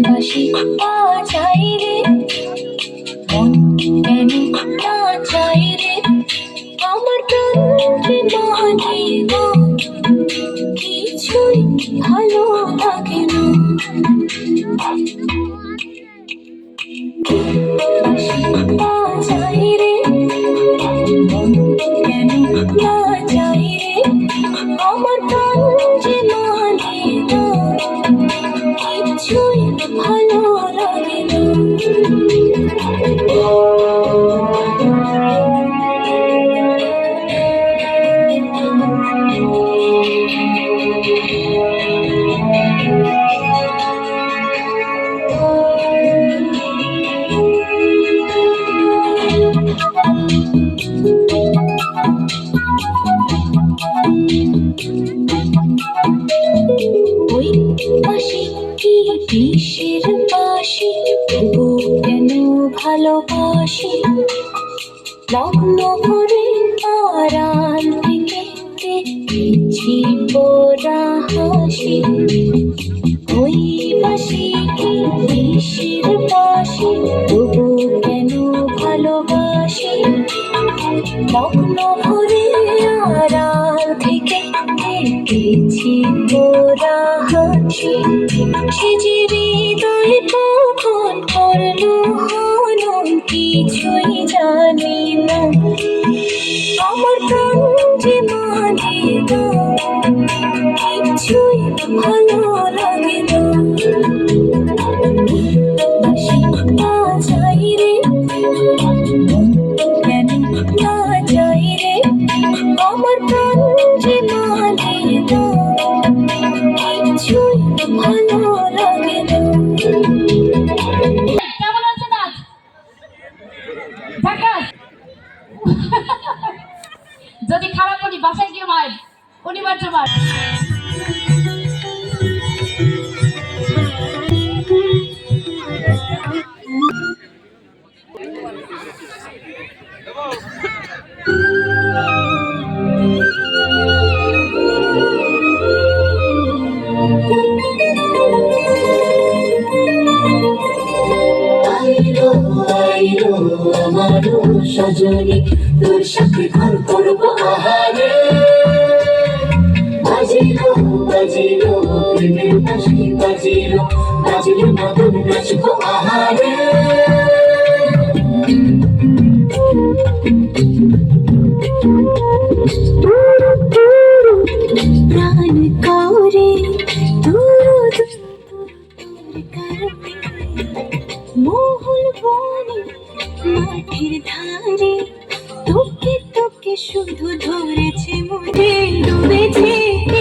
বাঁশি বাজাই রে, মন কেন নাচাই রে, আমার প্রাণ যে মানে না, কিছুই ভালো লাগে না। বাঁশি বাজাই রে, মন কেন নাচাই রে, আমার প্রাণ যে মানে না, কিছুই ভালো লাগে না। ওই বাঁশি কি বিষের বাঁশি, তবু কেন ভালোবাসি, লগ্ন ভরে আড়াল থেকে দেখেছি পোড়া হাসি। ওই বাঁশি কি বিষের বাঁশি, তবু কেন ভালোবাসি, লগ্ন ভরে আড়াল থেকে দেখেছি পোড়া হাসি। সে যে হৃদয় কখন করলো হনন, কিছুই জানি না, আমার প্রাণ যে মানে না, কিছুই ভালো লাগে না। বাঁশি বাজাই রে, মন কেন নাচাই রে, আমার প্রাণ যে মানে না, কিছুই ভালো লাগে না। কেমন আছে নাচ? ঝাকাস। যদি খারাপ করি বাসায় গিয়ে মার অনিবার্য মার। আইলো আমার সজনী, তোর সাথে ঘর করবো আহারে, বাজিলো বাজিলো প্রেমের বাঁশি, বাজিলো বাজিলো মদন নাচবো আহারে। প্রাণ করে দূর মহল বনে মাটির ধারে, তোকে তোকে শুধু ধরে